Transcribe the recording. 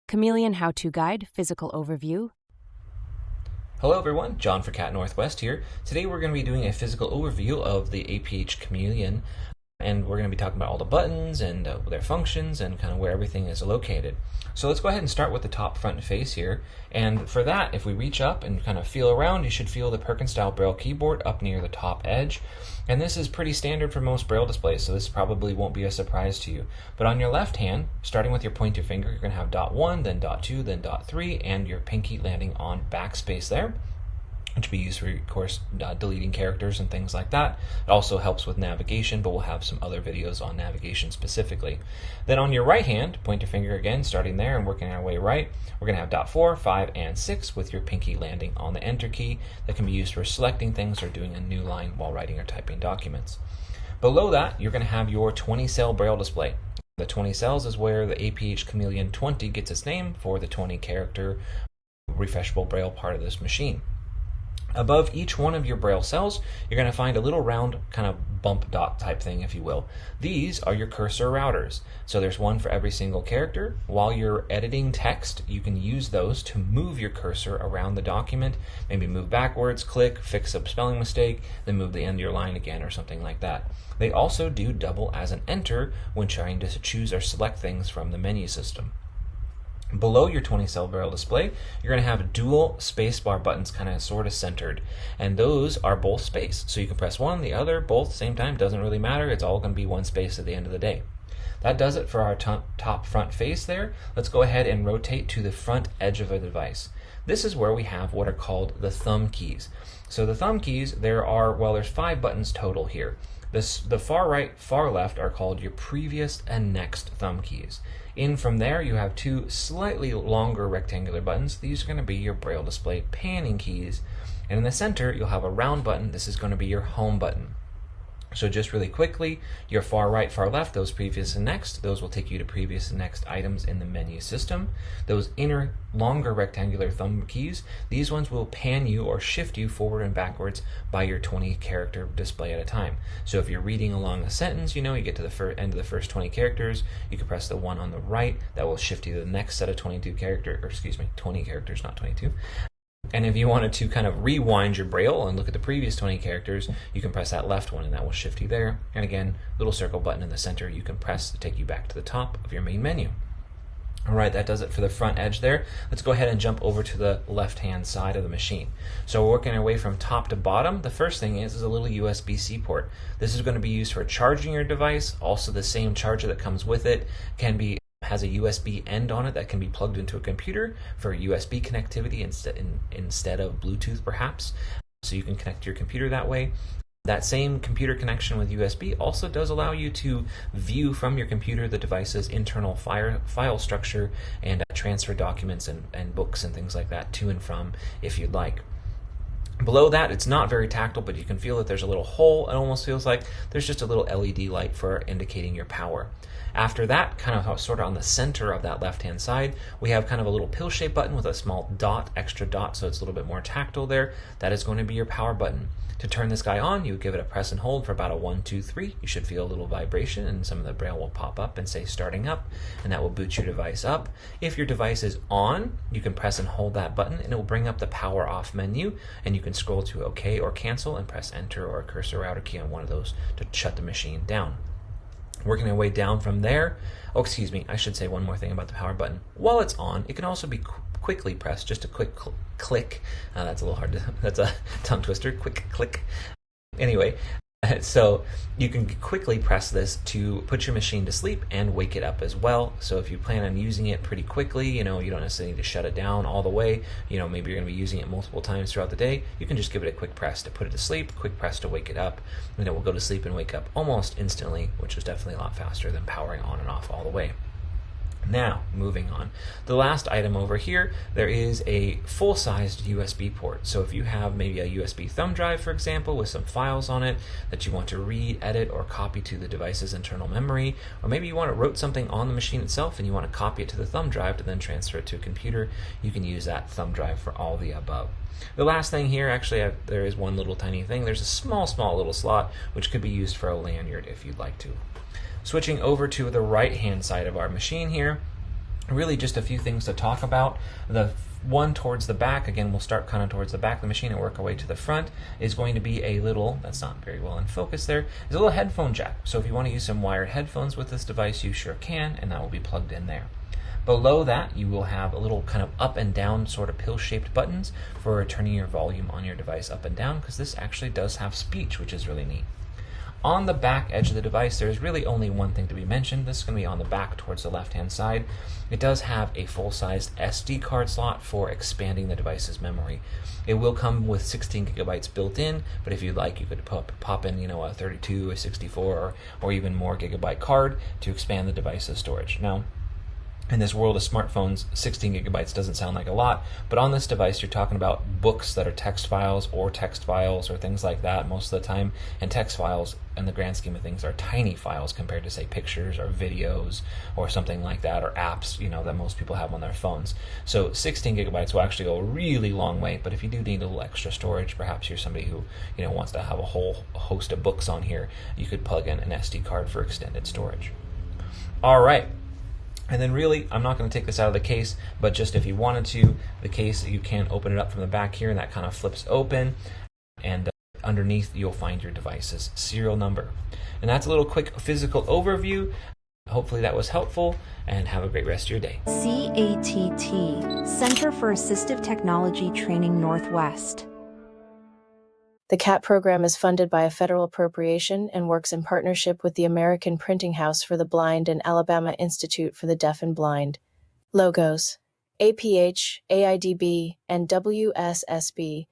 Chameleon How-To Guide, Physical Overview. Hello everyone, John for Cat Northwest here. Today we're going to be doing a physical overview of the APH Chameleon, and we're going to be talking about all the buttons and their functions and kind of where everything is located. So let's go ahead and start with the top front face here. And for that, if we reach up and kind of feel around, you should feel the Perkins style Braille keyboard up near the top edge. And this is pretty standard for most Braille displays, so this probably won't be a surprise to you. But on your left hand, starting with your pointer finger, you're going to have dot 1, then dot 2, then dot 3, and your pinky landing on backspace there, which will be used for, of course, deleting characters and things like that. It also helps with navigation, but we'll have some other videos on navigation specifically. Then on your right hand, pointer finger again, starting there and working our way right, we're going to have dot 4, 5, and 6 with your pinky landing on the enter key. That can be used for selecting things or doing a new line while writing or typing documents. Below that, you're going to have your 20-cell Braille display. The 20 cells is where the APH Chameleon 20 gets its name, for the 20-character refreshable Braille part of this machine. Above each one of your Braille cells, you're going to find a little round kind of bump dot type thing, if you will. These are your cursor routers. So there's one for every single character. While you're editing text, you can use those to move your cursor around the document, maybe move backwards, click, fix a spelling mistake, then move the end of your line again or something like that. They also do double as an enter when trying to choose or select things from the menu system. Below your 20-cell Braille display, you're going to have dual spacebar buttons kind of sort of centered, and those are both space. So you can press one, the other, both, same time, doesn't really matter. It's all going to be one space at the end of the day. That does it for our top front face there. Let's go ahead and rotate to the front edge of the device. This is where we have what are called the thumb keys. So the thumb keys, there's 5 buttons total here. The far right, far left are called your previous and next thumb keys. In from there, you have 2 slightly longer rectangular buttons. These are going to be your Braille display panning keys. And in the center, you'll have a round button. This is going to be your home button. So just really quickly, your far right, far left, those previous and next, those will take you to previous and next items in the menu system. Those inner, longer rectangular thumb keys, these ones will pan you or shift you forward and backwards by your 20-character display at a time. So if you're reading along a sentence, you get to the end of the first 20 characters, you can press the one on the right, that will shift you to the next set of 20 characters, not 22. And if you wanted to kind of rewind your Braille and look at the previous 20 characters, you can press that left one and that will shift you there. And again, little circle button in the center you can press to take you back to the top of your main menu. Alright, that does it for the front edge there. Let's go ahead and jump over to the left-hand side of the machine. So we're working our way from top to bottom. The first thing is a little USB-C port. This is going to be used for charging your device. Also, the same charger that comes with it has a USB end on it that can be plugged into a computer for USB connectivity instead of Bluetooth perhaps. So you can connect your computer that way. That same computer connection with USB also does allow you to view from your computer the device's internal file structure and transfer documents and books and things like that to and from if you'd like. Below that, it's not very tactile, but you can feel that there's a little hole. It almost feels like there's just a little LED light for indicating your power. After that, sort of on the center of that left-hand side, we have kind of a little pill-shaped button with a small extra dot, so it's a little bit more tactile there. That is going to be your power button. To turn this guy on, you give it a press and hold for about a 1, 2, 3. You should feel a little vibration, and some of the Braille will pop up and say starting up, and that will boot your device up. If your device is on, you can press and hold that button, and it will bring up the power off menu, and you can scroll to OK or cancel and press enter or cursor router key on one of those to shut the machine down. Working our way down from there, I should say one more thing about the power button. While it's on, it can also be quickly pressed, just a quick click. That's a little hard that's a tongue twister, quick click. Anyway, so you can quickly press this to put your machine to sleep and wake it up as well. So if you plan on using it pretty quickly, you don't necessarily need to shut it down all the way. Maybe you're going to be using it multiple times throughout the day. You can just give it a quick press to put it to sleep, quick press to wake it up, and it will go to sleep and wake up almost instantly, which is definitely a lot faster than powering on and off all the way. Now, moving on. The last item over here, there is a full-sized USB port. So if you have maybe a USB thumb drive, for example, with some files on it that you want to read, edit, or copy to the device's internal memory, or maybe you want to wrote something on the machine itself and you want to copy it to the thumb drive to then transfer it to a computer, you can use that thumb drive for all the above. The last thing here, actually, there is one little tiny thing. There's a small little slot which could be used for a lanyard if you'd like to. Switching over to the right-hand side of our machine here, really just a few things to talk about. The one towards the back, again, we'll start kind of towards the back of the machine and work our way to the front, is going to be a little, that's not very well in focus there, is a little headphone jack. So if you want to use some wired headphones with this device, you sure can, and that will be plugged in there. Below that, you will have a little kind of up and down sort of pill-shaped buttons for turning your volume on your device up and down, because this actually does have speech, which is really neat. On the back edge of the device, there's really only one thing to be mentioned. This is going to be on the back towards the left-hand side. It does have a full-sized SD card slot for expanding the device's memory. It will come with 16 gigabytes built in, but if you'd like, you could pop in, a 32, a 64, or even more gigabyte card to expand the device's storage. Now, in this world of smartphones, 16 gigabytes doesn't sound like a lot, but on this device you're talking about books that are text files or things like that most of the time, and text files in the grand scheme of things are tiny files compared to, say, pictures or videos or something like that, or apps, that most people have on their phones. So 16 gigabytes will actually go a really long way, but if you do need a little extra storage, perhaps you're somebody who wants to have a whole host of books on here, you could plug in an SD card for extended storage. All right. And then really, I'm not going to take this out of the case, but just if you wanted to, the case, you can open it up from the back here, and that kind of flips open, and underneath you'll find your device's serial number. And that's a little quick physical overview. Hopefully that was helpful, and have a great rest of your day. CATT, Center for Assistive Technology Training Northwest. The CAT program is funded by a federal appropriation and works in partnership with the American Printing House for the Blind and Alabama Institute for the Deaf and Blind. Logos: APH, AIDB, and WSSB